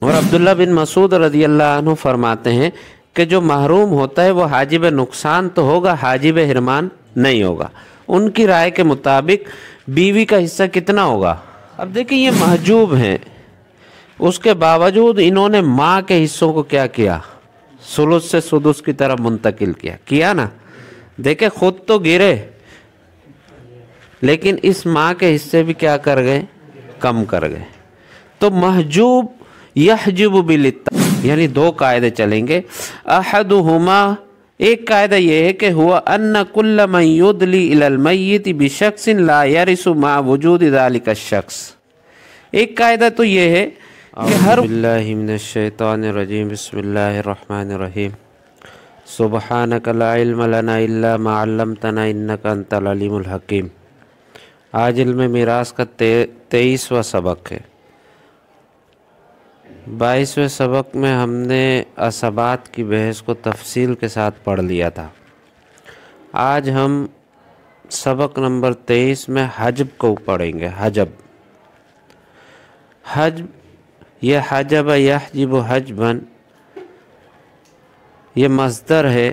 اور عبداللہ بن مسعود رضی اللہ عنہ فرماتے ہیں کہ جو محروم ہوتا ہے وہ حاجب نقصان تو ہوگا، حاجب حرمان نہیں ہوگا۔ ان کی رائے کے مطابق بیوی کا حصہ کتنا ہوگا؟ اب دیکھیں یہ محجوب ہیں، اس کے باوجود انہوں نے ماں کے حصوں کو کیا کیا؟ ثلث سے سدس کی طرف منتقل کیا نا۔ دیکھیں خود تو گرے لیکن اس ماں کے حصے بھی کیا کر گئے؟ کم کر گئے۔ تو محجوب یحجب یعنی دو قاعدے چلیں گے۔ احدہما، ایک قاعدہ یہ ہے کہ ہوا ان کل من یدلی الی المیت بشخص لا یرث مع وجود ذلک الشخص۔ ایک قاعدہ تو یہ ہے کہ ہر باللہ من الشیطان الرجیم، بسم اللہ الرحمن الرحیم، سبحانک لا علم لنا الا ما علمتنا انک انت العلیم الحکیم۔ آج علم میراث کا 23واں سبق ہے۔ 22ویں سبق میں ہم نے عصبات کی بحث کو تفصیل کے ساتھ پڑھ لیا تھا۔ آج ہم سبق نمبر 23 میں حجب کو پڑھیں گے۔ حجب یہ حجب یحجب حجباً یہ مصدر ہے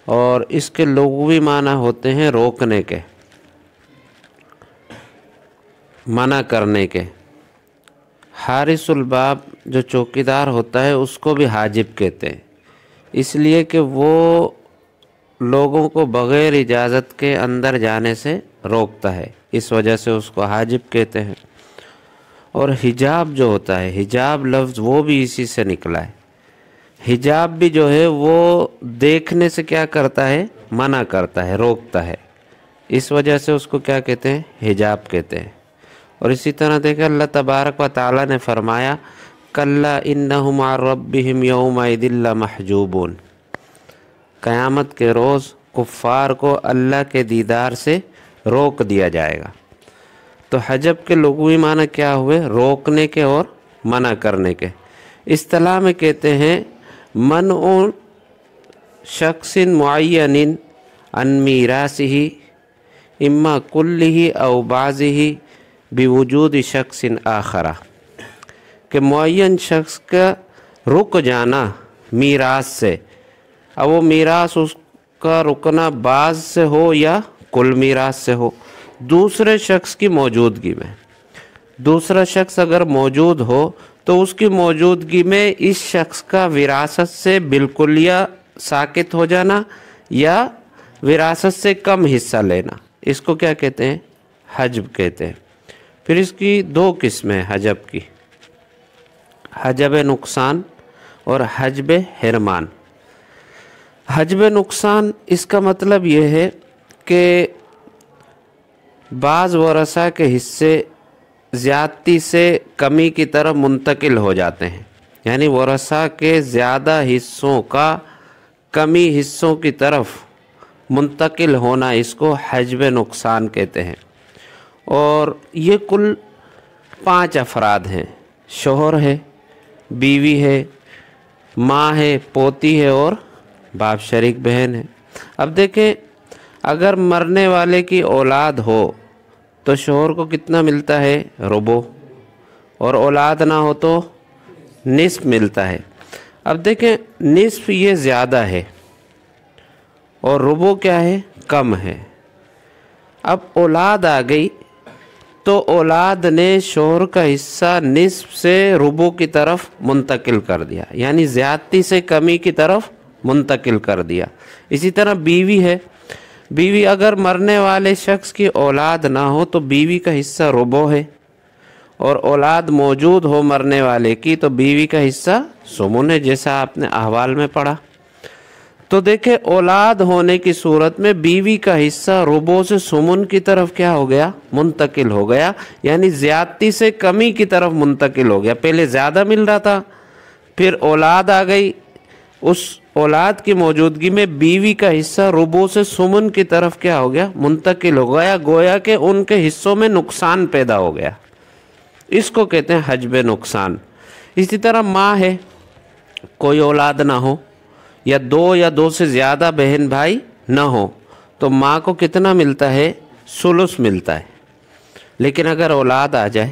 اور اس کے لغوی معنی ہوتے ہیں روکنے کے، منع کرنے کے۔ حارس الباب جو چوکیدار ہوتا ہے اس کو بھی حاجب کہتے ہیں، اس لیے کہ وہ لوگوں کو بغیر اجازت کے اندر جانے سے روکتا ہے، اس وجہ سے اس کو حاجب کہتے ہیں۔ اور حجاب جو ہوتا ہے، حجاب لفظ وہ بھی اسی سے نکلا ہے۔ حجاب بھی جو ہے وہ دیکھنے سے کیا کرتا ہے؟ منع کرتا ہے، روکتا ہے، اس وجہ سے اس کو کیا کہتے ہیں؟ حجاب کہتے ہیں۔ اور اسی طرح دیکھیں اللہ تبارک و تعالی نے فرمایا کلا انہم عن ربہم یومئذ لمحجوبون، قیامت کے روز کفار کو اللہ کے دیدار سے روک دیا جائے گا۔ تو حجب کے لغوی معنی کیا ہوئے؟ روکنے کے اور منع کرنے کے۔ اصطلاح میں کہتے ہیں منع شخص معین عن میراثہ اما کلہ او بعضہ بوجود شخص آخر، کہ معین شخص کا رک جانا میراث سے، اب وہ میراث اس کا رکنا بعض سے ہو یا کل میراث سے ہو، دوسرے شخص کی موجودگی میں۔ دوسرا شخص اگر موجود ہو تو اس کی موجودگی میں اس شخص کا وراثت سے بالکلیہ ساقط ہو جانا یا وراثت سے کم حصہ لینا، اس کو کیا کہتے ہیں؟ حجب کہتے ہیں۔ پھر اس کی دو قسمیں حجب کی، حجب نقصان اور حجب حرمان۔ حجب نقصان اس کا مطلب یہ ہے کہ بعض ورثہ کے حصے زیادتی سے کمی کی طرف منتقل ہو جاتے ہیں، یعنی ورثہ کے زیادہ حصوں کا کمی حصوں کی طرف منتقل ہونا، اس کو حجب نقصان کہتے ہیں۔ اور یہ کل 5 افراد ہیں، شوہر ہے، بیوی ہے، ماں ہے، پوتی ہے اور باپ شریک بہن ہے۔ اب دیکھیں اگر مرنے والے کی اولاد ہو تو شوہر کو کتنا ملتا ہے؟ ربع، اور اولاد نہ ہو تو نصف ملتا ہے۔ اب دیکھیں نصف یہ زیادہ ہے اور ربع کیا ہے؟ کم ہے۔ اب اولاد آ گئی تو اولاد نے شوہر کا حصہ نصف سے ربع کی طرف منتقل کر دیا، یعنی زیادتی سے کمی کی طرف منتقل کر دیا۔ اسی طرح بیوی ہے، بیوی اگر مرنے والے شخص کی اولاد نہ ہو تو بیوی کا حصہ ربع ہے، اور اولاد موجود ہو مرنے والے کی تو بیوی کا حصہ ثمن ہے، جیسا آپ نے احوال میں پڑھا۔ تو دیکھیں اولاد ہونے کی صورت میں بیوی کا حصہ ربع سے ثمن کی طرف کیا ہو گیا؟ منتقل ہو گیا، یعنی زیادتی سے کمی کی طرف منتقل ہو گیا۔ پہلے زیادہ مل رہا تھا، پھر اولاد آ گئی، اس اولاد کی موجودگی میں بیوی کا حصہ ربع سے ثمن کی طرف کیا ہو گیا؟ منتقل ہو گیا، گویا کہ ان کے حصوں میں نقصان پیدا ہو گیا، اس کو کہتے ہیں حجب نقصان۔ اسی طرح ماں ہے، کوئی اولاد نہ ہو یا دو سے زیادہ بہن بھائی نہ ہو تو ماں کو کتنا ملتا ہے؟ ثلث ملتا ہے۔ لیکن اگر اولاد آ جائے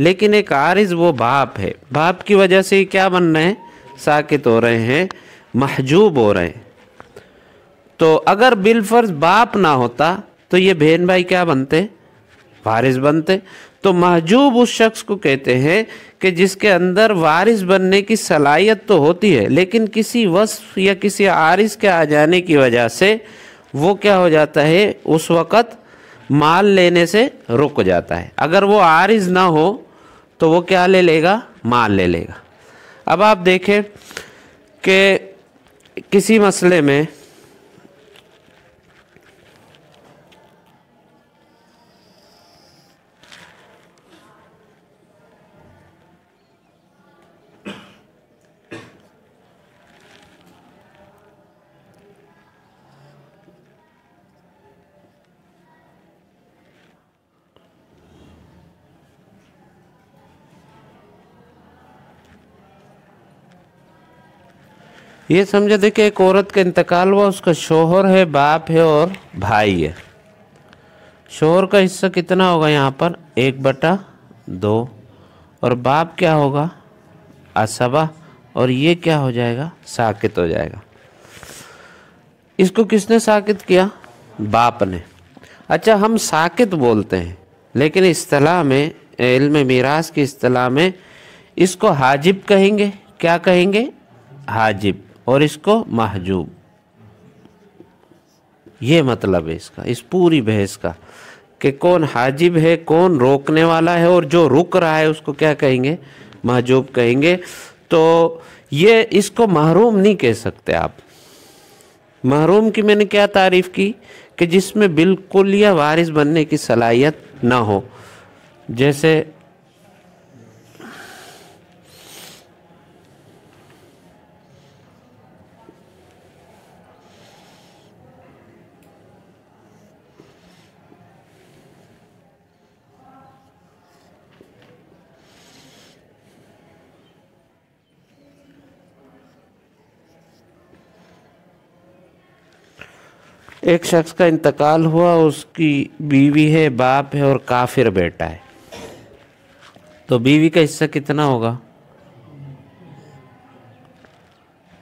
لیکن ایک عارض وہ باپ ہے، باپ کی وجہ سے کیا بن رہے ہیں؟ ساکت ہو رہے ہیں، محجوب ہو رہے ہیں۔ تو اگر بالفرض باپ نہ ہوتا تو یہ بہن بھائی کیا بنتے؟ وارث بنتے۔ تو محجوب اس شخص کو کہتے ہیں کہ جس کے اندر وارث بننے کی صلاحیت تو ہوتی ہے، لیکن کسی وصف یا کسی عارض کے آ جانے کی وجہ سے وہ کیا ہو جاتا ہے؟ اس وقت مال لینے سے رک جاتا ہے۔ اگر وہ عارض نہ ہو تو وہ کیا لے لے گا؟ مال لے لے گا۔ اب آپ دیکھیں کہ کسی مسئلے میں یہ سمجھے دیکھیں ایک عورت کا انتقال ہوا، اس کا شوہر ہے، باپ ہے اور بھائی ہے۔ شوہر کا حصہ کتنا ہوگا یہاں پر؟ 1/2، اور باپ کیا ہوگا؟ عصبہ، اور یہ کیا ہو جائے گا؟ ساکت ہو جائے گا۔ اس کو کس نے ساکت کیا؟ باپ نے۔ اچھا ہم ساکت بولتے ہیں، لیکن اصطلاح میں، علم میراث کی اصطلاح میں اس کو حاجب کہیں گے۔ کیا کہیں گے؟ حاجب، اور اس کو محجوب۔ یہ مطلب ہے اس کا، اس پوری بحث کا، کہ کون حاجب ہے، کون روکنے والا ہے، اور جو رک رہا ہے اس کو کیا کہیں گے؟ محجوب کہیں گے۔ تو یہ اس کو محروم نہیں کہہ سکتے آپ۔ محروم کی میں نے کیا تعریف کی؟ کہ جس میں بالکل یا وارث بننے کی صلاحیت نہ ہو۔ جیسے ایک شخص کا انتقال ہوا، اس کی بیوی ہے، باپ ہے اور کافر بیٹا ہے۔ تو بیوی کا حصہ کتنا ہوگا؟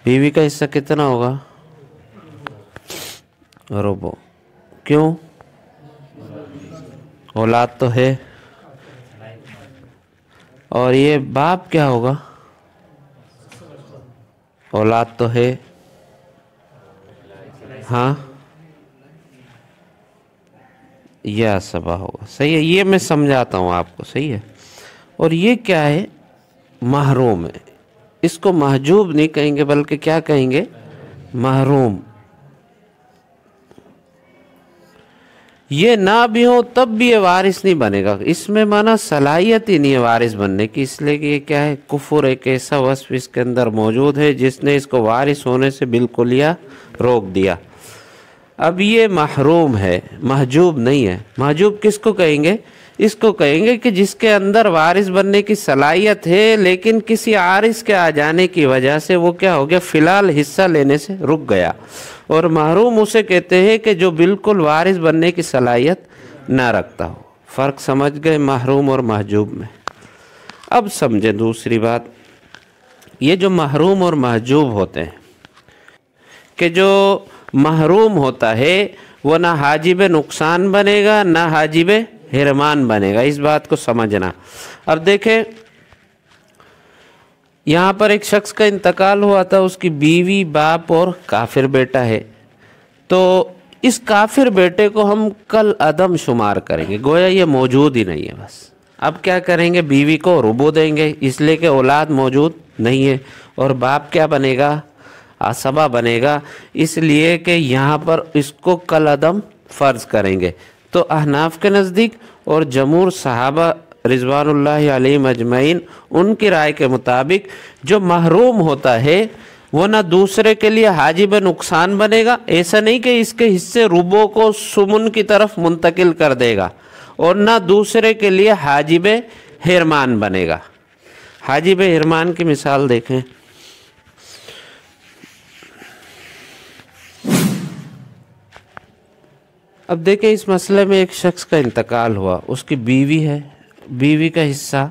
بیوی کا حصہ کتنا ہوگا؟ ربع۔ کیوں؟ اولاد تو ہے۔ اور یہ باپ کیا ہوگا؟ اولاد تو ہے، ہاں، یہ عصبہ ہوگا۔ صحیح ہے، یہ میں سمجھاتا ہوں آپ کو، صحیح ہے۔ اور یہ کیا ہے؟ محروم ہے۔ اس کو محجوب نہیں کہیں گے، بلکہ کیا کہیں گے؟ محروم۔ یہ نہ بھی ہو تب بھی یہ وارث نہیں بنے گا، اس میں مانا صلاحیت ہی نہیں ہے وارث بننے کی، اس لیے کہ یہ کیا ہے؟ کفر، ایک ایسا وصف اس کے اندر موجود ہے جس نے اس کو وارث ہونے سے بالکل یا روک دیا۔ اب یہ محروم ہے، محجوب نہیں ہے۔ محجوب کس کو کہیں گے؟ اس کو کہیں گے کہ جس کے اندر وارث بننے کی صلاحیت ہے، لیکن کسی عارض کے آ جانے کی وجہ سے وہ کیا ہو گیا؟ فی الحال حصہ لینے سے رک گیا۔ اور محروم اسے کہتے ہیں کہ جو بالکل وارث بننے کی صلاحیت نہ رکھتا ہو۔ فرق سمجھ گئے محروم اور محجوب میں؟ اب سمجھیں دوسری بات، یہ جو محروم اور محجوب ہوتے ہیں، کہ جو محروم ہوتا ہے وہ نہ حاجب نقصان بنے گا نہ حاجب حرمان بنے گا، اس بات کو سمجھنا۔ اب دیکھیں یہاں پر ایک شخص کا انتقال ہوا تھا، اس کی بیوی، باپ اور کافر بیٹا ہے۔ تو اس کافر بیٹے کو ہم کل عدم شمار کریں گے، گویا یہ موجود ہی نہیں ہے۔ بس اب کیا کریں گے؟ بیوی کو ربع دیں گے، اس لیے کہ اولاد موجود نہیں ہے، اور باپ کیا بنے گا؟ عصبہ بنے گا، اس لیے کہ یہاں پر اس کو کل عدم فرض کریں گے۔ تو احناف کے نزدیک اور جمہور صحابہ رضوان اللہ علیہم اجمعین، ان کی رائے کے مطابق جو محروم ہوتا ہے وہ نہ دوسرے کے لیے حاجب نقصان بنے گا، ایسا نہیں کہ اس کے حصے ربع کو سمن کی طرف منتقل کر دے گا، اور نہ دوسرے کے لیے حاجب حرمان بنے گا۔ حاجب حرمان کی مثال دیکھیں۔ اب دیکھیں اس مسئلے میں ایک شخص کا انتقال ہوا، اس کی بیوی ہے، بیوی کا حصہ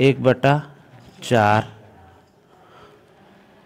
1/4,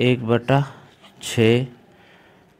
1/6,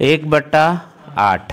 1/8,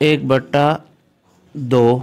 1/2,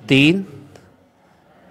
3,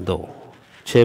2, 6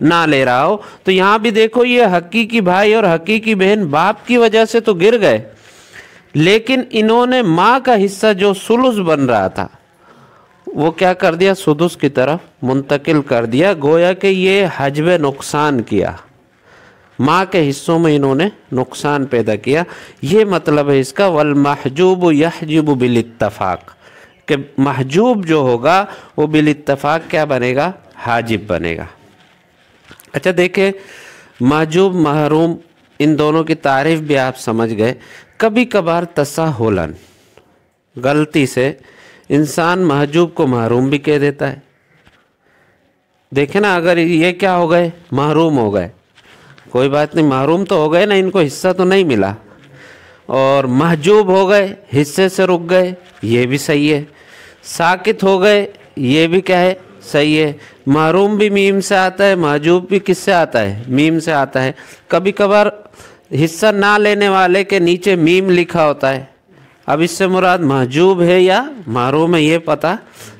نہ لے رہا ہو۔ تو یہاں بھی دیکھو یہ حقیقی بھائی اور حقیقی بہن باپ کی وجہ سے تو گر گئے، لیکن انہوں نے ماں کا حصہ جو ثلث بن رہا تھا وہ کیا کر دیا؟ سدس کی طرف منتقل کر دیا، گویا کہ یہ حجب نقصان کیا، ماں کے حصوں میں انہوں نے نقصان پیدا کیا۔ یہ مطلب ہے اس کا والمحجوب یحجب بالاتفاق، کہ محجوب جو ہوگا وہ بالاتفاق کیا بنے گا؟ حاجب بنے گا۔ اچھا دیکھیں، محجوب محروم ان دونوں کی تعریف بھی آپ سمجھ گئے۔ کبھی کبھار تساہلاً غلطی سے انسان محجوب کو محروم بھی کہہ دیتا ہے۔ دیکھیں نا، اگر یہ کیا ہو گئے؟ محروم ہو گئے، کوئی بات نہیں، محروم تو ہو گئے نا، ان کو حصہ تو نہیں ملا، اور محجوب ہو گئے، حصے سے رک گئے، یہ بھی صحیح ہے۔ ساکت ہو گئے، یہ بھی کیا ہے؟ صحیح ہے۔ محروم بھی میم سے آتا ہے، محجوب بھی کس سے آتا ہے؟ میم سے آتا ہے۔ کبھی کبھار حصہ نہ لینے والے کے نیچے میم لکھا ہوتا ہے، اب اس سے مراد محجوب ہے یا محروم ہے یہ پتہ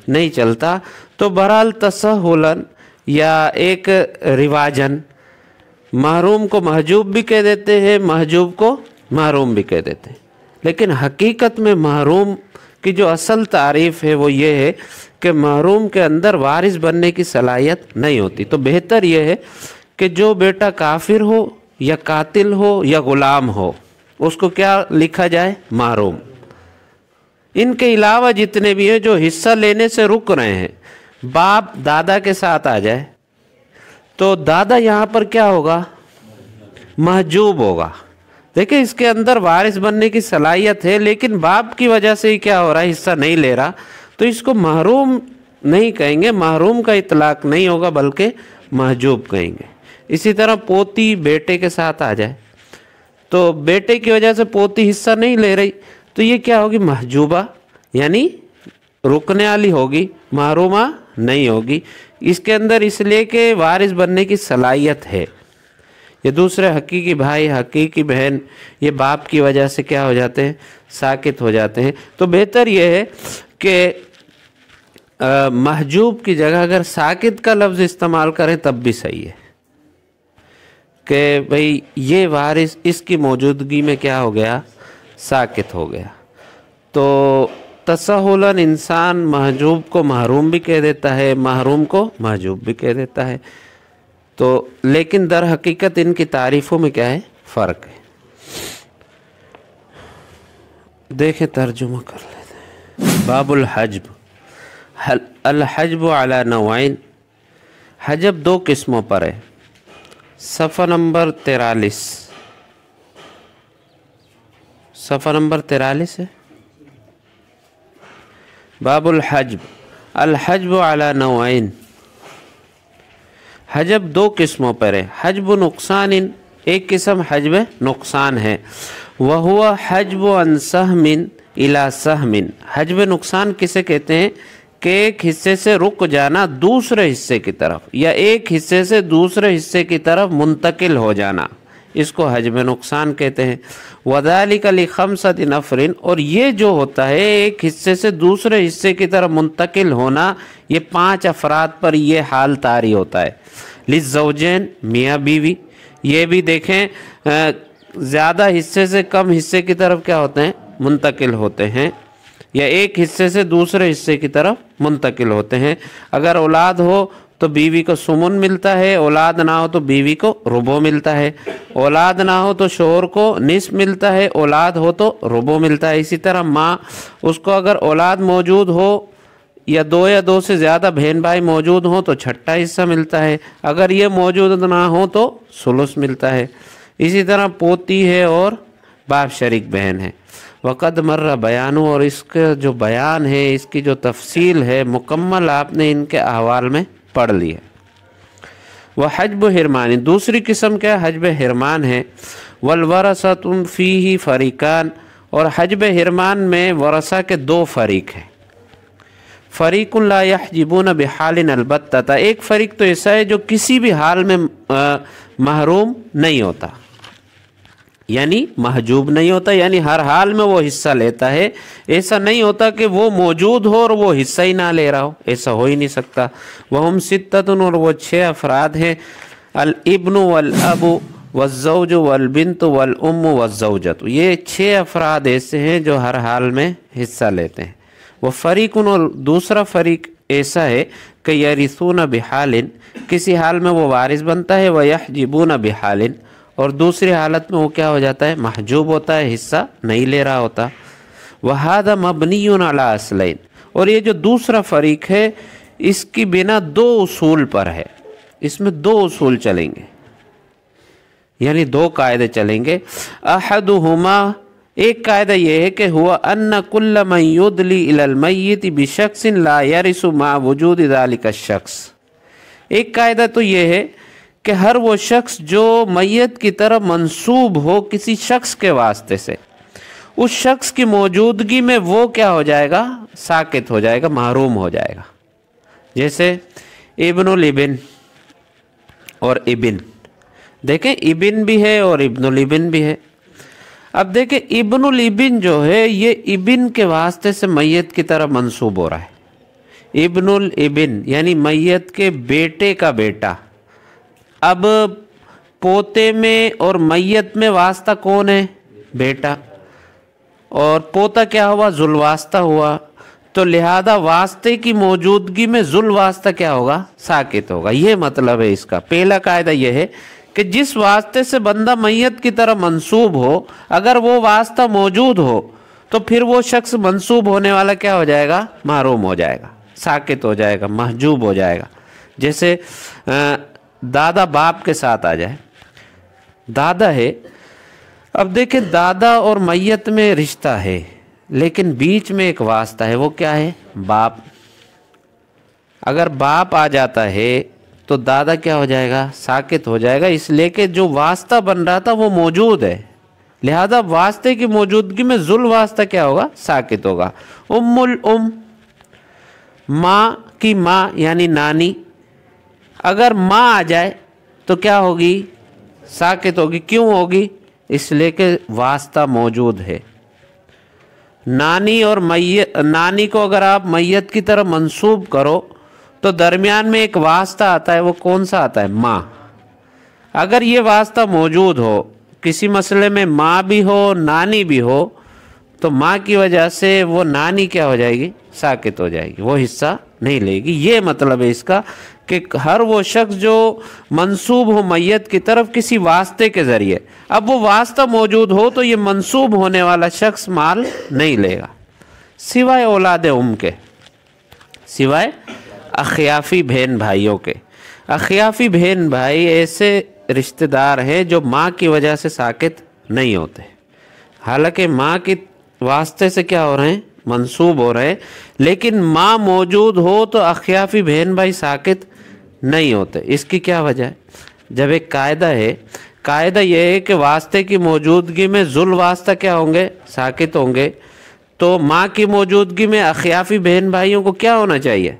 نہیں چلتا۔ تو بہرحال تسہلاً یا ایک رواجاً محروم کو محجوب بھی کہہ دیتے ہیں، محجوب کو محروم بھی کہہ دیتے ہیں، لیکن حقیقت میں محروم کی جو اصل تعریف ہے وہ یہ ہے کہ محروم کے اندر وارث بننے کی صلاحیت نہیں ہوتی۔ تو بہتر یہ ہے کہ جو بیٹا کافر ہو یا قاتل ہو یا غلام ہو، اس کو کیا لکھا جائے؟ محروم۔ ان کے علاوہ جتنے بھی ہیں جو حصہ لینے سے رک رہے ہیں، باپ دادا کے ساتھ آ جائے تو دادا یہاں پر کیا ہوگا؟ محجوب ہوگا۔ دیکھیں اس کے اندر وارث بننے کی صلاحیت ہے، لیکن باپ کی وجہ سے ہی کیا ہو رہا ہے؟ حصہ نہیں لے رہا، تو اس کو محروم نہیں کہیں گے، محروم کا اطلاق نہیں ہوگا بلکہ محجوب کہیں گے۔ اسی طرح پوتی بیٹے کے ساتھ آ جائے تو بیٹے کی وجہ سے پوتی حصہ نہیں لے رہی، تو یہ کیا ہوگی؟ محجوبہ، یعنی رکنے والی ہوگی، محرومہ نہیں ہوگی۔ اس کے اندر اس لیے کہ وارث بننے کی صلاحیت ہے۔ یہ دوسرے حقیقی بھائی حقیقی بہن یہ باپ کی وجہ سے کیا ہو جاتے ہیں؟ ساکت ہو جاتے ہیں۔ تو بہتر یہ ہے کہ محجوب کی جگہ اگر ساکت کا لفظ استعمال کریں تب بھی صحیح ہے، کہ بھئی یہ وارث اس کی موجودگی میں کیا ہو گیا؟ ساکت ہو گیا۔ تو تسہلاً انسان محجوب کو محروم بھی کہہ دیتا ہے، محروم کو محجوب بھی کہہ دیتا ہے۔ تو لیکن در حقیقت ان کی تعریفوں میں کیا ہے؟ فرق ہے۔ دیکھیں ترجمہ کر لیتے ہیں۔ باب الحجب۔ الحجب علی نوعین، حجب دو قسموں پر ہے۔ صفحہ نمبر 43، صفحہ نمبر 43 ہے۔ باب الحجب، الحجب علی نوعین، حجب دو قسموں پر ہے۔ حجب نقصان، ایک قسم حجب نقصان ہے، وہو حجب عن سہم الی سہم۔ حجب نقصان کسے کہتے ہیں؟ کہ ایک حصے سے رک جانا دوسرے حصے کی طرف، یا ایک حصے سے دوسرے حصے کی طرف منتقل ہو جانا، اس کو حجب نقصان کہتے ہیں۔ وذالک لخمسۃ نفر، اور یہ جو ہوتا ہے ایک حصے سے دوسرے حصے کی طرف منتقل ہونا، یہ 5 افراد پر یہ حال طاری ہوتا ہے۔ للزوجین، میاں بیوی، یہ بھی دیکھیں زیادہ حصے سے کم حصے کی طرف کیا ہوتے ہیں؟ منتقل ہوتے ہیں، یا ایک حصے سے دوسرے حصے کی طرف منتقل ہوتے ہیں۔ اگر اولاد ہو تو بیوی کو سمن ملتا ہے، اولاد نہ ہو تو بیوی کو ربع ملتا ہے، اولاد نہ ہو تو شوہر کو نصف ملتا ہے، اولاد ہو تو ربع ملتا ہے۔ اسی طرح ماں، اس کو اگر اولاد موجود ہو یا دو سے زیادہ بہن بھائی موجود ہوں تو چھٹا حصہ ملتا ہے، اگر یہ موجود نہ ہو تو ثلث ملتا ہے۔ اسی طرح پوتی ہے اور باپ شریک بہن ہے۔ وقد مر بیانو، اور اس کا جو بیان ہے، اس کی جو تفصیل ہے مکمل آپ نے ان کے احوال میں پڑھ لی ہے۔ وہ حجب حرمانی، دوسری قسم کیا حجب حرمان ہے۔ والورثۃ فیہ فریقان، اور حجب حرمان میں ورثہ کے 2 فریق ہیں۔ فریق لا یحجبون بحال البتہ، ایک فریق تو ایسا ہے جو کسی بھی حال میں محروم نہیں ہوتا، یعنی محجوب نہیں ہوتا، یعنی ہر حال میں وہ حصہ لیتا ہے. ایسا نہیں ہوتا کہ وہ موجود ہو اور وہ حصہ ہی نہ لے رہا ہو، ایسا ہو ہی نہیں سکتا. وہم ستۃ، اور وہ 6 افراد ہیں. الابن والاب والزوج والبنت والام والزوجۃ، یہ 6 افراد ایسے ہیں جو ہر حال میں حصہ لیتے ہیں. وہ فریق، اور دوسرا فریق ایسا ہے کہ یرثون بحال، کسی حال میں وہ وارث بنتا ہے، ویحجبون بحال، اور دوسری حالت میں وہ کیا ہو جاتا ہے؟ محجوب ہوتا ہے، حصہ نہیں لے رہا ہوتا. وَهَذَا مَبْنِيٌّ عَلَىٰ أَصْلَيْنِ، اور یہ جو دوسرا فریق ہے اس کی بنا 2 اصول پر ہے. اس میں 2 اصول چلیں گے، یعنی 2 قاعدے چلیں گے. احدهما، ایک قاعدہ یہ ہے کہ ہوا ان کل من یدلی الی المیت بشخص لا یرث مع وجود ذلک الشخص. ایک قاعدہ تو یہ ہے کہ ہر وہ شخص جو میت کی طرف منسوب ہو کسی شخص کے واسطے سے، اس شخص کی موجودگی میں وہ کیا ہو جائے گا؟ ساقط ہو جائے گا، محروم ہو جائے گا. جیسے ابن الابن اور ابن، دیکھیں ابن بھی ہے اور ابن الابن بھی ہے. اب دیکھیں ابن الابن جو ہے یہ ابن کے واسطے سے میت کی طرف منسوب ہو رہا ہے. ابن الابن یعنی میت کے بیٹے کا بیٹا. اب پوتے میں اور میت میں واسطہ کون ہے؟ بیٹا. اور پوتا کیا ہوا؟ ذل واسطہ ہوا. تو لہذا واسطے کی موجودگی میں ذل واسطہ کیا ہوگا؟ ساقط ہوگا. یہ مطلب ہے اس کا. پہلا قاعدہ یہ ہے کہ جس واسطے سے بندہ میت کی طرف منسوب ہو، اگر وہ واسطہ موجود ہو تو پھر وہ شخص منسوب ہونے والا کیا ہو جائے گا؟ محروم ہو جائے گا، ساقط ہو جائے گا، محجوب ہو جائے گا. جیسے دادا باپ کے ساتھ آ جائے. دادا ہے، اب دیکھیں دادا اور میت میں رشتہ ہے لیکن بیچ میں ایک واسطہ ہے، وہ کیا ہے؟ باپ. اگر باپ آ جاتا ہے تو دادا کیا ہو جائے گا؟ ساقط ہو جائے گا، اس لیے کہ جو واسطہ بن رہا تھا وہ موجود ہے، لہذا واسطے کی موجودگی میں ذل واسطہ کیا ہوگا؟ ساقط ہوگا. ام الام، ماں کی ماں یعنی نانی، اگر ماں آ جائے تو کیا ہوگی؟ ساقط ہوگی. کیوں ہوگی؟ اس لیے کہ واسطہ موجود ہے. نانی اور میت، نانی کو اگر آپ میت کی طرف منسوب کرو تو درمیان میں ایک واسطہ آتا ہے، وہ کون سا آتا ہے؟ ماں. اگر یہ واسطہ موجود ہو، کسی مسئلے میں ماں بھی ہو نانی بھی ہو، تو ماں کی وجہ سے وہ نانی کیا ہو جائے گی؟ ساقط ہو جائے گی، وہ حصہ نہیں لے گی. یہ مطلب ہے اس کا کہ ہر وہ شخص جو منسوب ہو میت کی طرف کسی واسطے کے ذریعے، اب وہ واسطہ موجود ہو تو یہ منسوب ہونے والا شخص مال نہیں لے گا، سوائے اولاد ام کے، سوائے اخیافی بہن بھائیوں کے. اخیافی بہن بھائی ایسے رشتہ دار ہیں جو ماں کی وجہ سے ساقط نہیں ہوتے، حالانکہ ماں کی واسطے سے کیا ہو رہے ہیں؟ منسوب ہو رہے ہیں، لیکن ماں موجود ہو تو اخیافی بہن بھائی ساقط نہیں ہوتے. اس کی کیا وجہ ہے؟ جب ایک قاعدہ ہے، قاعدہ یہ ہے کہ واسطے کی موجودگی میں ذل واسطہ کیا ہوں گے؟ ساقط ہوں گے. تو ماں کی موجودگی میں اخیافی بہن بھائیوں کو کیا ہونا چاہیے؟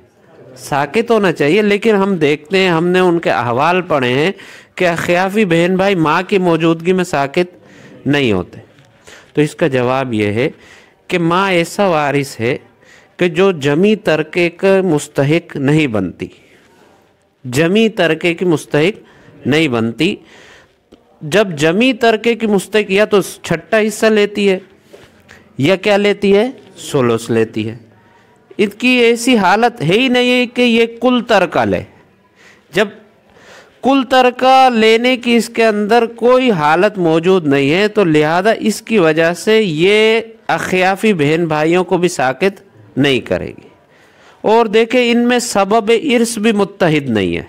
ساقط ہونا چاہیے. لیکن ہم دیکھتے ہیں، ہم نے ان کے احوال پڑھے ہیں کہ اخیافی بہن بھائی ماں کی موجودگی میں ساقط نہیں ہوتے. تو اس کا جواب یہ ہے کہ ماں ایسا وارث ہے کہ جو جمی ترکے کا مستحق نہیں بنتی، جمی ترکے کی مستحق نہیں بنتی. جب جمی ترکے کی مستحق یا تو چھٹا حصہ لیتی ہے یا کیا لیتی ہے؟ ثلث لیتی ہے. ان کی ایسی حالت ہے ہی نہیں کہ یہ کل ترکہ لے. جب کل ترکہ لینے کی اس کے اندر کوئی حالت موجود نہیں ہے تو لہذا اس کی وجہ سے یہ اخیافی بہن بھائیوں کو بھی ساقط نہیں کرے گی. اور دیکھیں ان میں سبب ارث بھی متحد نہیں ہے.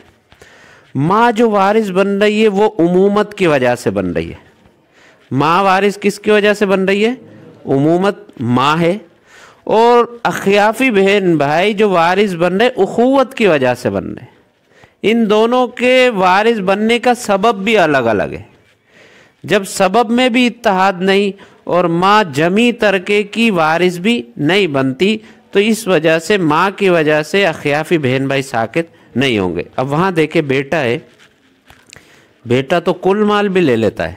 ماں جو وارث بن رہی ہے وہ عمومت کی وجہ سے بن رہی ہے. ماں وارث کس کی وجہ سے بن رہی ہے؟ عمومت ماں ہے. اور اخیافی بہن بھائی جو وارث بن رہے اخوت کی وجہ سے بن رہے. ان دونوں کے وارث بننے کا سبب بھی الگ الگ ہے. جب سبب میں بھی اتحاد نہیں اور ماں جمی ترکے کی وارث بھی نہیں بنتی تو اس وجہ سے ماں کی وجہ سے اخیافی بہن بھائی ساقط نہیں ہوں گے. اب وہاں دیکھیں بیٹا ہے، بیٹا تو کل مال بھی لے لیتا ہے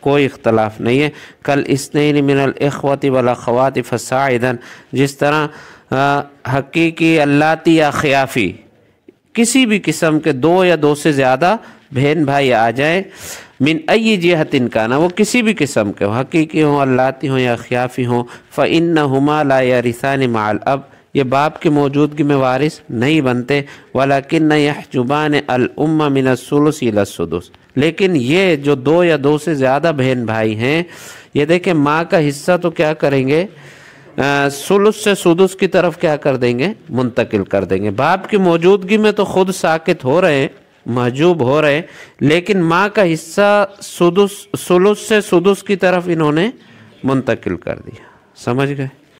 کوئی اختلاف نہیں ہے۔ کل اثنین من الاخوۃ والاخوات فصاعدا، جس طرح حقیقی اللاتی یا خیافی کسی بھی قسم کے دو یا دو سے زیادہ بہن بھائی آ جائیں، من ای جہت کانا، وہ کسی بھی قسم کے ہوں، حقیقی ہوں، اللاتی ہوں یا خیافی ہوں، فإنہما لا یرثان مع الاب، یہ باپ کی موجودگی میں وارث نہیں بنتے، ولکن یحجبان الام من الثلث الی السدس، لیکن یہ جو دو یا دو سے زیادہ بہن بھائی ہیں، یہ دیکھیں ماں کا حصہ تو کیا کریں گے، ثلث سے سدس کی طرف کیا کر دیں گے، منتقل کر دیں گے۔ باپ کی موجودگی میں تو خود ساکت ہو رہے ہیں، محجوب ہو رہے ہیں، لیکن ماں کا حصہ ثلث سے سدس کی طرف انہوں نے منتقل کر دیا۔ سمجھ گئے؟